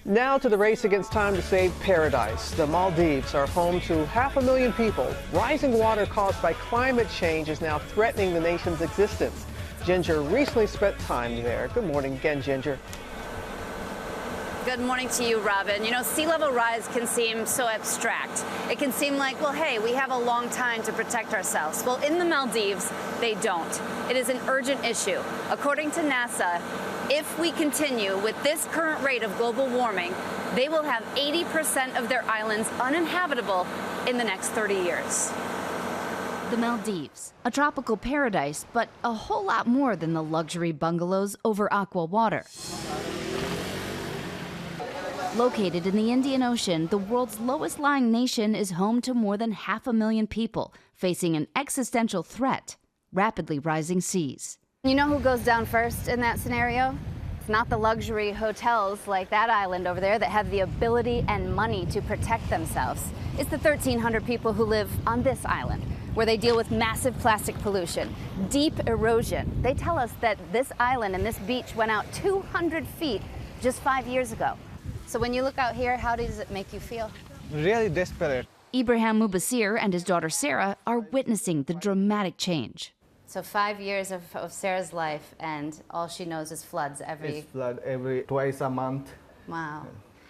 Now to the race against time to save paradise. The Maldives are home to 500,000 people. Rising water caused by climate change is now threatening the nation's existence. Ginger recently spent time there. Good morning again, Ginger. Good morning to you, Robin. You know, sea level rise can seem so abstract. It can seem like, well, hey, we have a long time to protect ourselves. Well, in the Maldives, they don't. It is an urgent issue. According to NASA, if we continue with this current rate of global warming, they will have 80% of their islands uninhabitable in the next 30 years. The Maldives, a tropical paradise, but a whole lot more than the luxury bungalows over aqua water. Located in the Indian Ocean, the world's lowest-lying nation is home to more than 500,000 people facing an existential threat: rapidly rising seas. You know who goes down first in that scenario? It's not the luxury hotels like that island over there that have the ability and money to protect themselves. It's the 1,300 people who live on this island, where they deal with massive plastic pollution, deep erosion. They tell us that this island and this beach went out 200 feet just 5 years ago. So when you look out here, how does it make you feel? Really desperate. Ibrahim Mubasir and his daughter Sarah are witnessing the dramatic change. So 5 years of Sarah's life, and all she knows is floods It's flood every twice a month. Wow.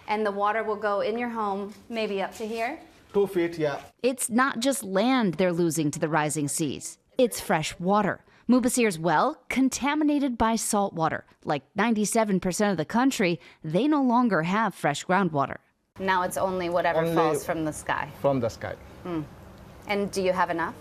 And the water will go in your home, maybe up to here? 2 feet, yeah. It's not just land they're losing to the rising seas. It's fresh water. Mubasir's well, contaminated by salt water. Like 97% of the country, they no longer have fresh groundwater. Now it's only whatever falls from the sky. From the sky. And do you have enough?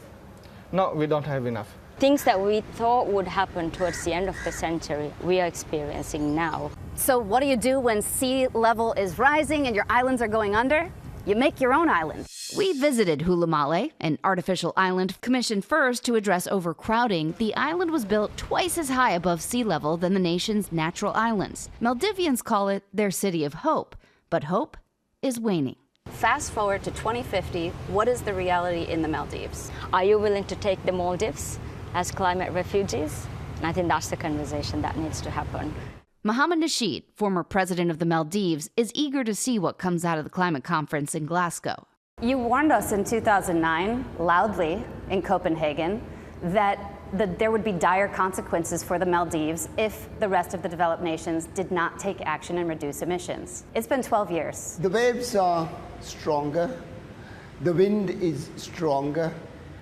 No, we don't have enough. Things that we thought would happen towards the end of the century, we are experiencing now. So what do you do when sea level is rising and your islands are going under? You make your own island. We visited Hulamale, an artificial island commissioned first to address overcrowding. The island was built twice as high above sea level than the nation's natural islands. Maldivians call it their city of hope, but hope is waning. Fast forward to 2050, what is the reality in the Maldives? Are you willing to take the Maldives as climate refugees? And I think that's the conversation that needs to happen. Mohammed Nasheed, former president of the Maldives, is eager to see what comes out of the climate conference in Glasgow. You warned us in 2009, loudly, in Copenhagen, that there would be dire consequences for the Maldives if the rest of the developed nations did not take action and reduce emissions. It's been 12 years. The waves are stronger, the wind is stronger,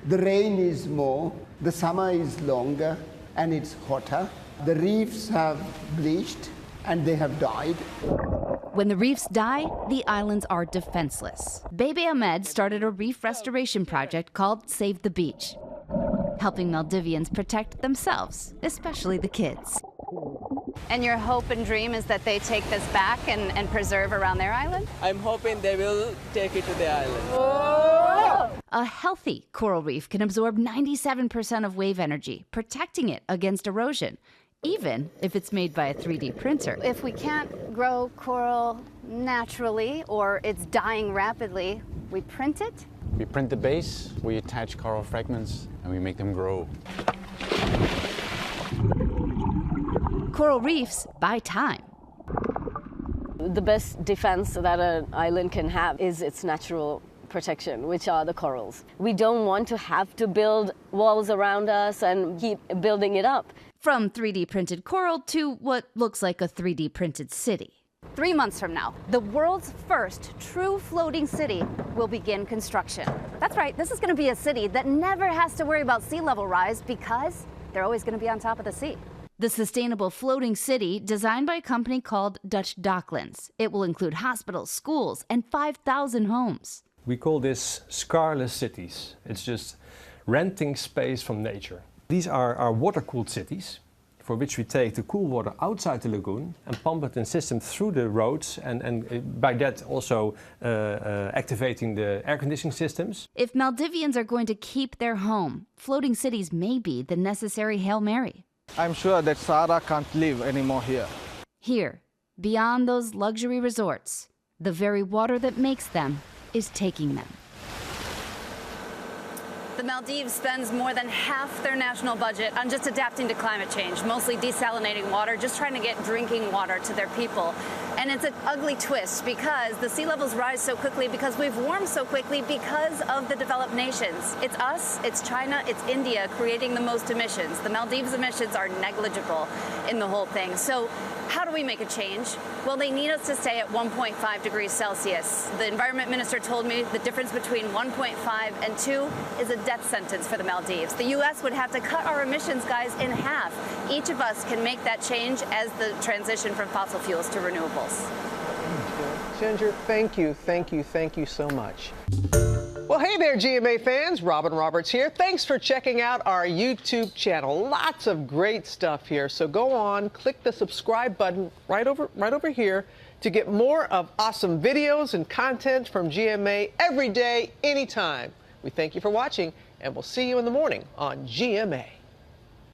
the rain is more, the summer is longer, and it's hotter. The reefs have bleached and they have died. When the reefs die, the islands are defenseless. Bebe Ahmed started a reef restoration project called Save the Beach, helping Maldivians protect themselves, especially the kids. And your hope and dream is that they take this back and preserve around their island? I'm hoping they will take it to the island. Oh! A healthy coral reef can absorb 97% of wave energy, protecting it against erosion, even if it's made by a 3D printer. If we can't grow coral naturally, or it's dying rapidly, we print it? We print the base, we attach coral fragments, and we make them grow. Coral reefs buy time. The best defense that an island can have is its natural protection, which are the corals. We don't want to have to build walls around us and keep building it up. From 3D printed coral to what looks like a 3D printed city. 3 months from now, the world's first true floating city will begin construction. That's right, this is going to be a city that never has to worry about sea level rise because they're always going to be on top of the sea. The sustainable floating city, designed by a company called Dutch Docklands. It will include hospitals, schools, and 5,000 homes. We call this scarless cities. It's just renting space from nature. These are our water-cooled cities, for which we take the cool water outside the lagoon and pump it in system through the roads, and by that also activating the air conditioning systems. If Maldivians are going to keep their home, floating cities may be the necessary Hail Mary. I'm sure that Sarah can't live anymore here. Here, beyond those luxury resorts, the very water that makes them is taking them. The Maldives spends more than half their national budget on just adapting to climate change, mostly desalinating water, just trying to get drinking water to their people. And it's an ugly twist because the sea levels rise so quickly because we've warmed so quickly because of the developed nations. It's us, it's China, it's India creating the most emissions. The Maldives emissions are negligible in the whole thing. So how do we make a change? Well, they need us to stay at 1.5 degrees Celsius. The environment minister told me the difference between 1.5 and 2 is a death sentence for the Maldives. The U.S. would have to cut our emissions, guys, in half. Each of us can make that change as the transition from fossil fuels to renewables. Ginger, thank you so much. Well, hey there, GMA fans. Robin Roberts here. Thanks for checking out our YouTube channel. Lots of great stuff here. So go on, click the subscribe button right over here to get more of awesome videos and content from GMA every day, anytime. We thank you for watching, and we'll see you in the morning on GMA.